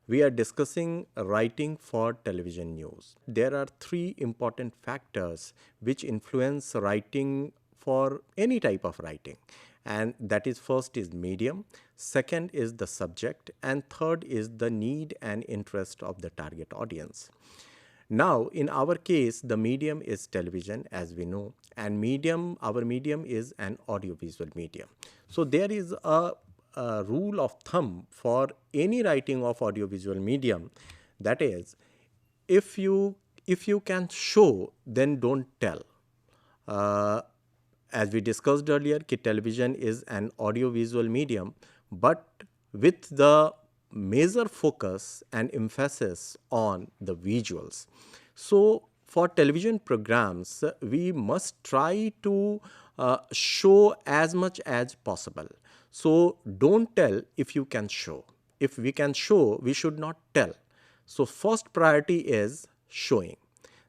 we are discussing writing for television news. There are three important factors which influence writing for any type of writing. And that is, first is medium, second is the subject, and third is the need and interest of the target audience. Now, in our case, the medium is television, as we know, and our medium is an audiovisual medium. So there is a rule of thumb for any writing of audiovisual medium, that is, if you can show, then don't tell. Uh, as we discussed earlier, television is an audiovisual medium, but with the major focus and emphasis on the visuals. So, for television programs, we must try to show as much as possible. So, don't tell if you can show. If we can show, we should not tell. So, first priority is showing.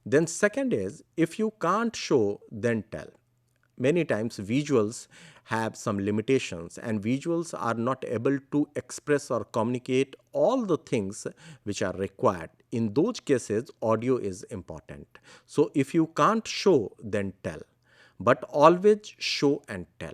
Then second is, if you can't show, then tell. Many times visuals have some limitations, and visuals are not able to express or communicate all the things which are required. In those cases, audio is important. So if you can't show, then tell, but always show and tell.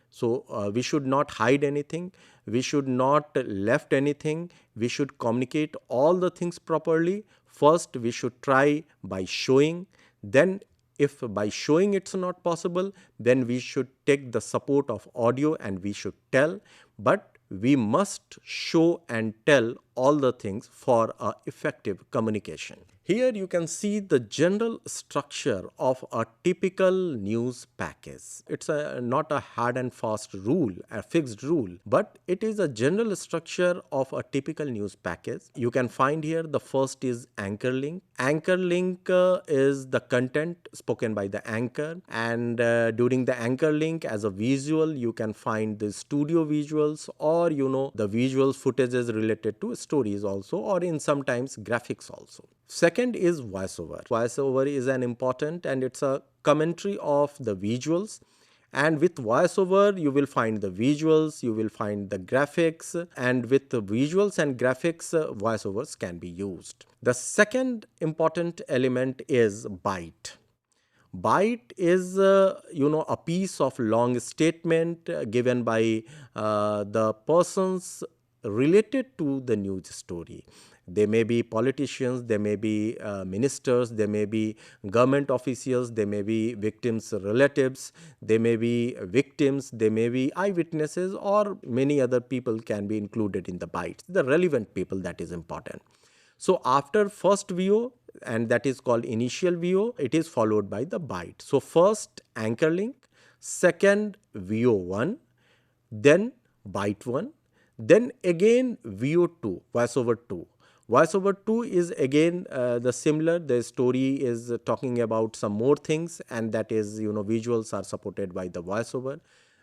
So we should not hide anything, we should not left anything, we should communicate all the things properly. First we should try by showing, then if by showing it's not possible, then we should take the support of audio and we should tell, but we must show and tell all the things for effective communication. Here you can see the general structure of a typical news package. It's not a hard and fast rule, a fixed rule, but it is a general structure of a typical news package. You can find here the first is anchor link. Anchor link is the content spoken by the anchor, and during the anchor link as a visual, you can find the studio visuals, or the visual footages related to stories also, or in sometimes graphics also. Second is voiceover. Voiceover is an important, and it's a commentary of the visuals. And with voiceover, you will find the visuals, you will find the graphics, and with the visuals and graphics, voiceovers can be used. The second important element is bite. Bite is, a piece of long statement given by the persons related to the news story. They may be politicians, they may be ministers, they may be government officials, they may be victims' relatives, they may be victims, they may be eyewitnesses, or many other people can be included in the bites. The relevant people, that is important. So after first VO, and that is called initial VO, it is followed by the bite. So first anchor link, second VO1, then bite 1, then again VO2, voiceover 2. Voiceover 2 is again the similar. The story is talking about some more things, and that is, visuals are supported by the voiceover.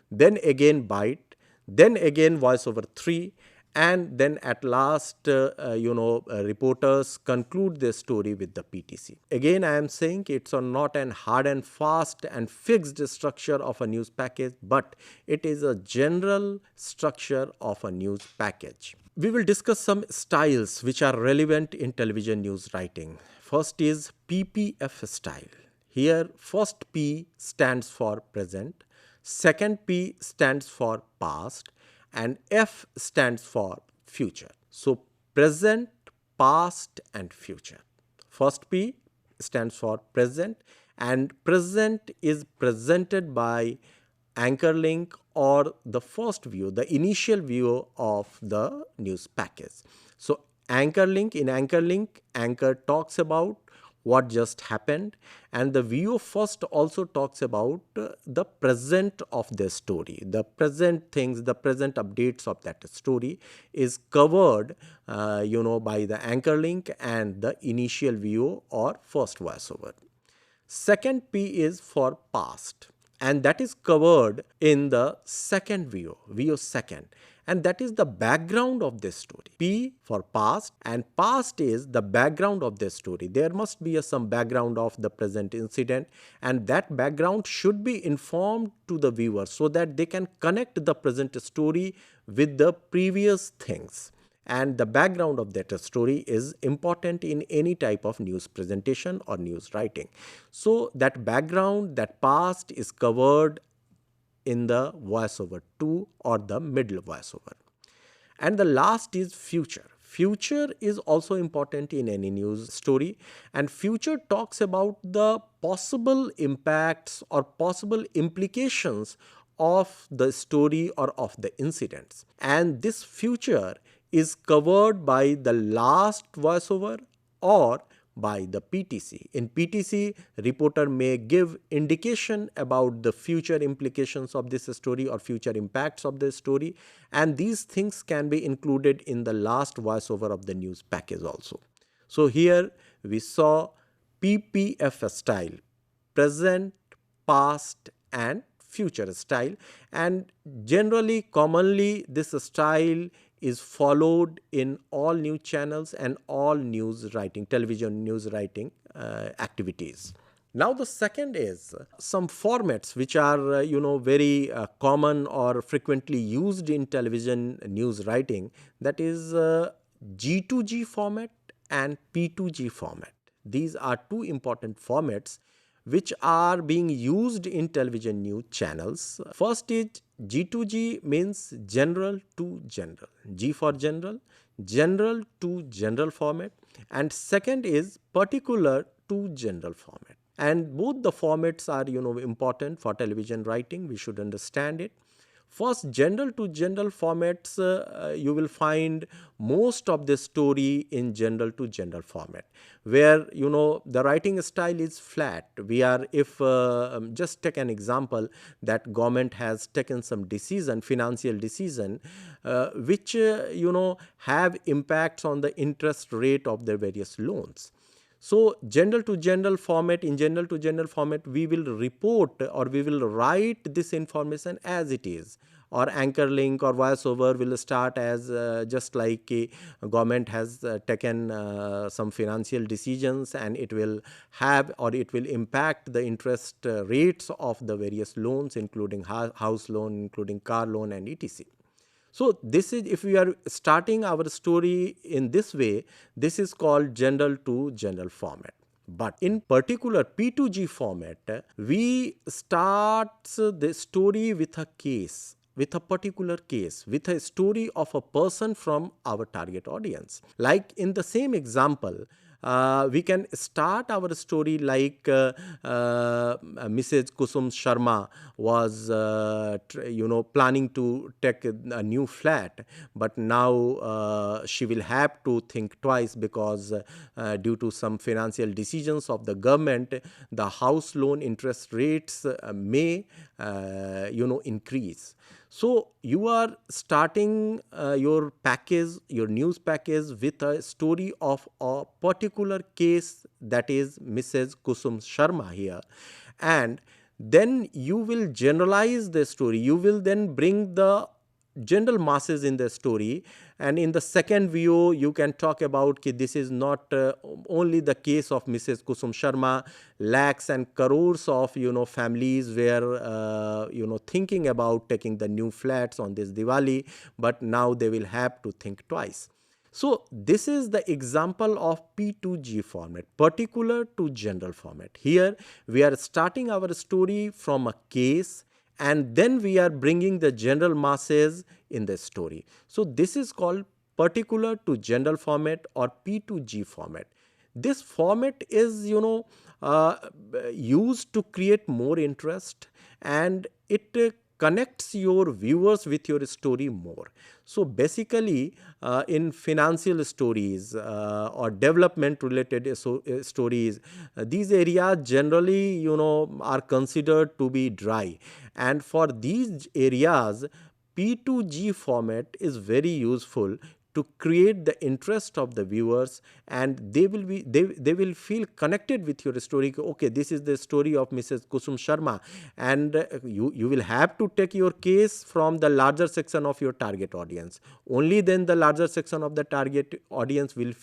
Then again bite, then again voiceover 3, and then at last, reporters conclude their story with the PTC. Again, I am saying it's not an hard and fast and fixed structure of a news package, but it is a general structure of a news package. We will discuss some styles which are relevant in television news writing. First is PPF style. Here, first P stands for present, second P stands for past, and F stands for future. So, present, past, and future. First P stands for present, and present is presented by anchor link or the first view, the initial view of the news package. So anchor link, in anchor link, anchor talks about what just happened, and the view first also talks about the present of the story. The present things, the present updates of that story is covered by the anchor link and the initial view or first voiceover. Second P is for past, and that is covered in the second VO second, and that is the background of this story. P for past, and past is the background of this story. There must be some background of the present incident, and that background should be informed to the viewer so that they can connect the present story with the previous things. and the background of that story is important in any type of news presentation or news writing. So that background, that past is covered in the voiceover 2 or the middle voiceover. And the last is future. Future is also important in any news story, and future talks about the possible impacts or possible implications of the story or of the incidents. And this future is covered by the last voiceover or by the PTC. In PTC, reporter may give indication about the future implications of this story or future impacts of the story, and these things can be included in the last voiceover of the news package also. So here we saw PPF style, present, past and future style, and generally commonly this style is followed in all news channels and all news writing, television news writing activities. Now the second is some formats which are very common or frequently used in television news writing, that is G2G format and P2G format. These are two important formats which are being used in television news channels. First is G2G, means general to general, G for general, general to general format, and second is particular to general format. And both the formats are important for television writing. We should understand it. First, general to general formats, you will find most of the story in general to general format, where the writing style is flat. We are, if just take an example, that government has taken some decision, financial decision, which have impacts on the interest rate of their various loans. So general to general format, in general to general format, we will report or we will write this information as it is. Or anchor link or voiceover will start as just like government has taken some financial decisions, and it will have or it will impact the interest rates of the various loans, including house loan, including car loan and etc. So this is, if we are starting our story in this way, this is called general to general format. But in particular P2G format, we start the story with a case, with a particular case, with a story of a person from our target audience. Like in the same example, we can start our story like Mrs. Kusum Sharma was planning to take a new flat, but now she will have to think twice because due to some financial decisions of the government, the house loan interest rates may increase. So you are starting your package, your news package, with a story of a particular case, that is Mrs. Kusum Sharma here, and then you will generalize the story. You will then bring the general masses in the story, and in the second view you can talk about this is not only the case of Mrs. Kusum Sharma. Lakhs and crores of families were thinking about taking the new flats on this Diwali, but now they will have to think twice. So this is the example of P2G format, particular to general format. Here we are starting our story from a case, and then we are bringing the general masses in the story. So this is called particular to general format or P2G format. This format is used to create more interest, and it connects your viewers with your story more. So basically in financial stories or development related stories, these areas generally are considered to be dry, and for these areas P2G format is very useful to create the interest of the viewers, and they will feel connected with your story. Okay, this is the story of Mrs. Kusum Sharma, and you will have to take your case from the larger section of your target audience. Only then the larger section of the target audience will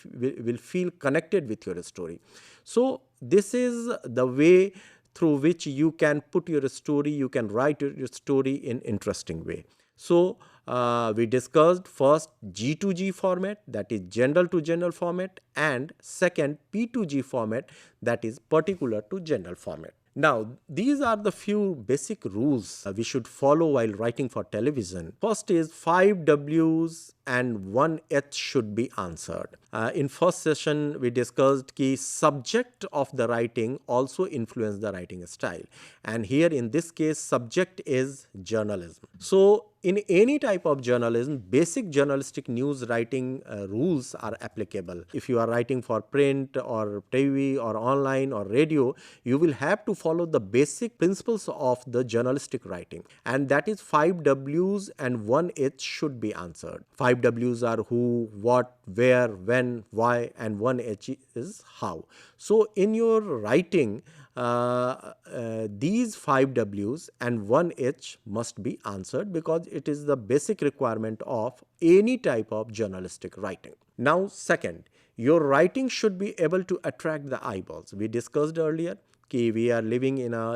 feel connected with your story. So this is the way through which you can put your story, you can write your story in interesting way. So we discussed first G2G format, that is general to general format, and second P2G format, that is particular to general format. Now, these are the few basic rules we should follow while writing for television. First is 5 W's and 1 H should be answered. In first session, we discussed key subject of the writing also influence the writing style. And here in this case, subject is journalism. So, in any type of journalism, basic journalistic news writing rules are applicable. If you are writing for print or TV or online or radio, you will have to follow the basic principles of the journalistic writing. And that is 5 W's and 1 H should be answered. 5 W's are who, what, where, when, why, and 1 H is how. So in your writing, these 5 W's and 1 H must be answered because it is the basic requirement of any type of journalistic writing. Now, second, your writing should be able to attract the eyeballs. We discussed earlier कि we are living in a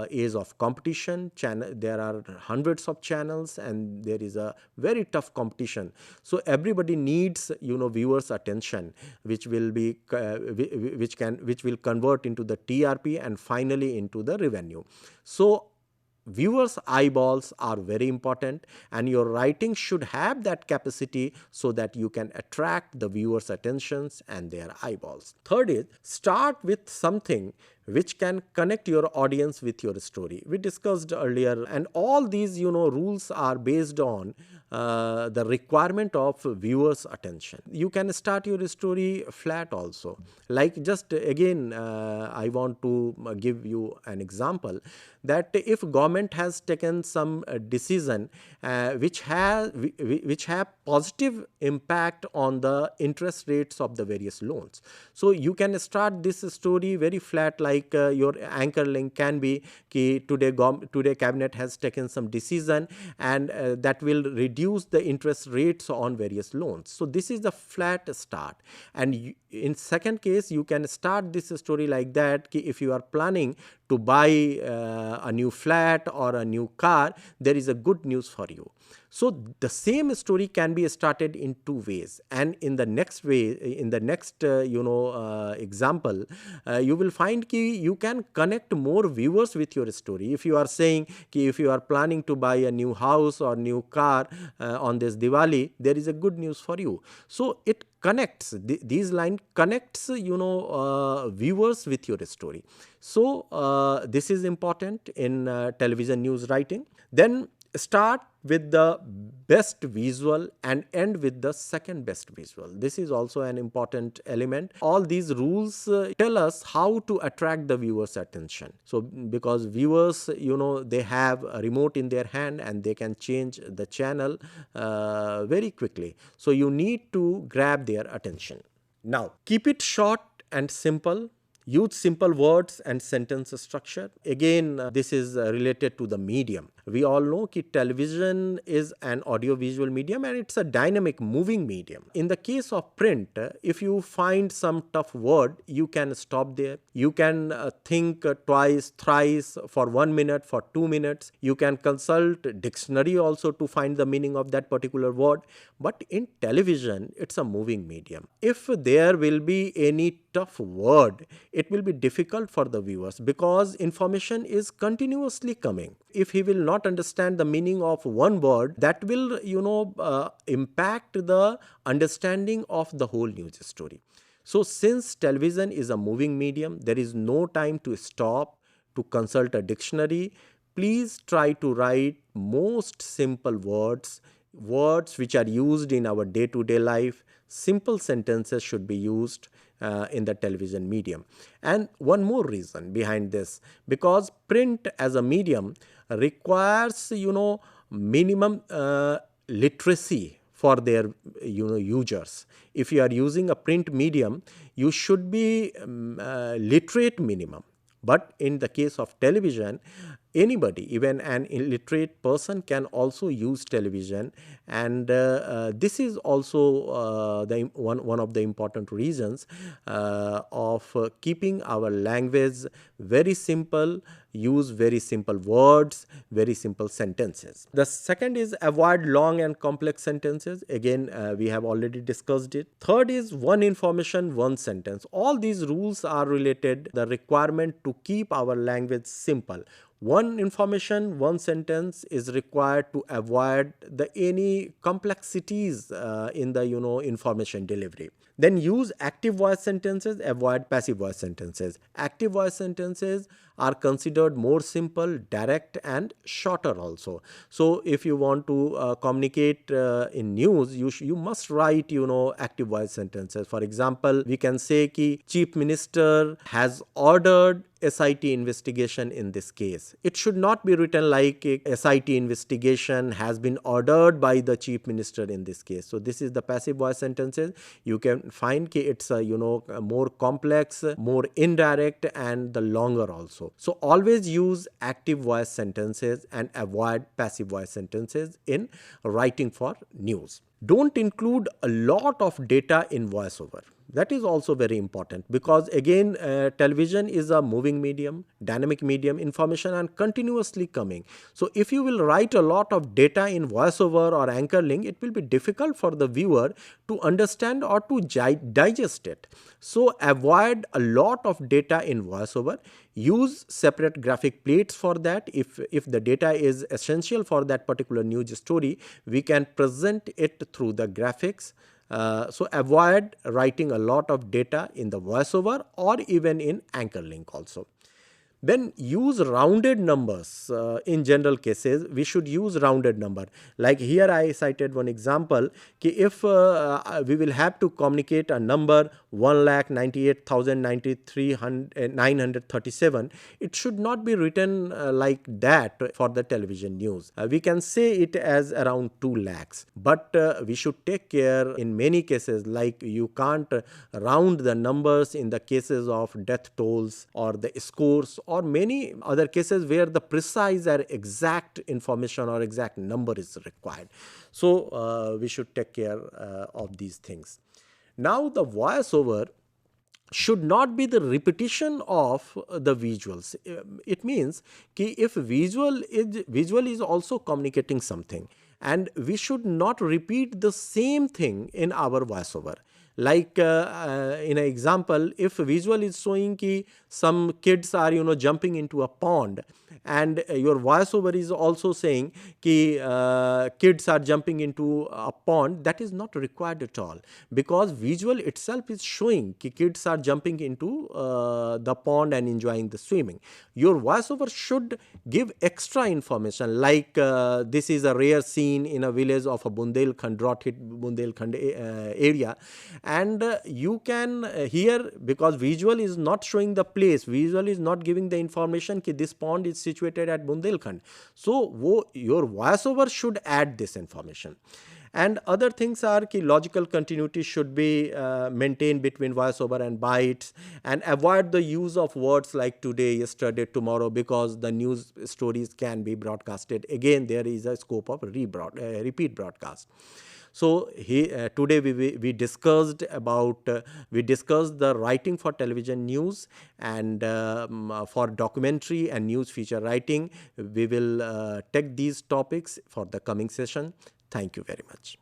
age of competition. There are hundreds of channels and there is a very tough competition. So everybody needs viewers' attention, which will be which will convert into the TRP and finally into the revenue. So viewers' eyeballs are very important, and your writing should have that capacity so that you can attract the viewers' attentions and their eyeballs. Third is start with something which can connect your audience with your story. We discussed earlier, and all these rules are based on the requirement of viewers' attention. You can start your story flat also. Like just again, I want to give you an example that if government has taken some decision which have positive impact on the interest rates of the various loans. So you can start this story very flat, like your anchor link can be today cabinet has taken some decision and that will reduce the interest rates on various loans. So this is the flat start. And in second case, you can start this story like that. If you are planning to buy a new flat or a new car, there is a good news for you. So the same story can be started in two ways. And in the next way, in the next example, you will find you can connect more viewers with your story. If you are saying if you are planning to buy a new house or new car on this Diwali, there is a good news for you. So it connects, these line connects viewers with your story. So this is important in television news writing. Then start with the best visual and end with the second best visual. This is also an important element. All these rules tell us how to attract the viewer's attention. So because viewers, they have a remote in their hand and they can change the channel very quickly. So you need to grab their attention. Now, keep it short and simple. Use simple words and sentence structure. Again, this is related to the medium. We all know that television is an audio-visual medium and it's a dynamic moving medium. In the case of print, if you find some tough word, you can stop there. You can think twice, thrice, for 1 minute, for 2 minutes. You can consult dictionary also to find the meaning of that particular word. But in television, it's a moving medium. If there will be any tough word, it will be difficult for the viewers because information is continuously coming. If he will not understand the meaning of one word, that will impact the understanding of the whole news story. So since television is a moving medium, there is no time to stop to consult a dictionary. Please try to write most simple words which are used in our day-to-day life. Simple sentences should be used in the television medium. And one more reason behind this, because print as a medium requires minimum literacy for their users. If you are using a print medium, you should be literate minimum. But in the case of television, anybody, even an illiterate person, can also use television, and this is also one of the important reasons of keeping our language very simple, use very simple words, very simple sentences. The second is avoid long and complex sentences. Again, we have already discussed it. Third is one information, one sentence. All these rules are related the requirement to keep our language simple. One information, one sentence is required to avoid the any complexities in the information delivery. Then use active voice sentences, avoid passive voice sentences. Active voice sentences are considered more simple, direct, and shorter also. So if you want to communicate in news, you must write active voice sentences. For example, we can say ki Chief Minister has ordered SIT investigation in this case. It should not be written like SIT investigation has been ordered by the Chief Minister in this case. So this is the passive voice sentences. You can find ki it's more complex, more indirect, and the longer also. So always use active voice sentences and avoid passive voice sentences in writing for news. Don't include a lot of data in voiceover. That is also very important, because again, television is a moving medium, dynamic medium, information and continuously coming. So if you will write a lot of data in voiceover or anchoring, it will be difficult for the viewer to understand or to digest it. So avoid a lot of data in voiceover. Use separate graphic plates for that. If the data is essential for that particular news story, we can present it through the graphics. So avoid writing a lot of data in the voiceover or even in anchor link also. Then use rounded numbers. In general cases, we should use rounded number. Like here I cited one example, ki if we will have to communicate a number 1,98,093,937, it should not be written like that for the television news. We can say it as around 2 lakhs. But we should take care in many cases, like you can't round the numbers in the cases of death tolls or the scores, or many other cases where the precise or exact information or exact number is required. So we should take care of these things. Now the voiceover should not be the repetition of the visuals. It means कि if visual is also communicating something, and we should not repeat the same thing in our voiceover. Like in an example, if visual is showing ki some kids are jumping into a pond, and your voiceover is also saying ki kids are jumping into a pond, that is not required at all, because visual itself is showing ki kids are jumping into the pond and enjoying the swimming. Your voiceover should give extra information, like this is a rare scene in a village of a Bundelkhand, drought hit Bundelkhand area, and you can hear, because visual is not showing the place, visual is not giving the information ki this pond is situated at Bundelkhand. So your voiceover should add this information. And other things are ki logical continuity should be maintained between voiceover and bytes, and avoid the use of words like today, yesterday, tomorrow, because the news stories can be broadcasted. Again, there is a scope of repeat broadcast. So today we discussed about the writing for television news, and for documentary and news feature writing. We will take these topics for the coming session. Thank you very much.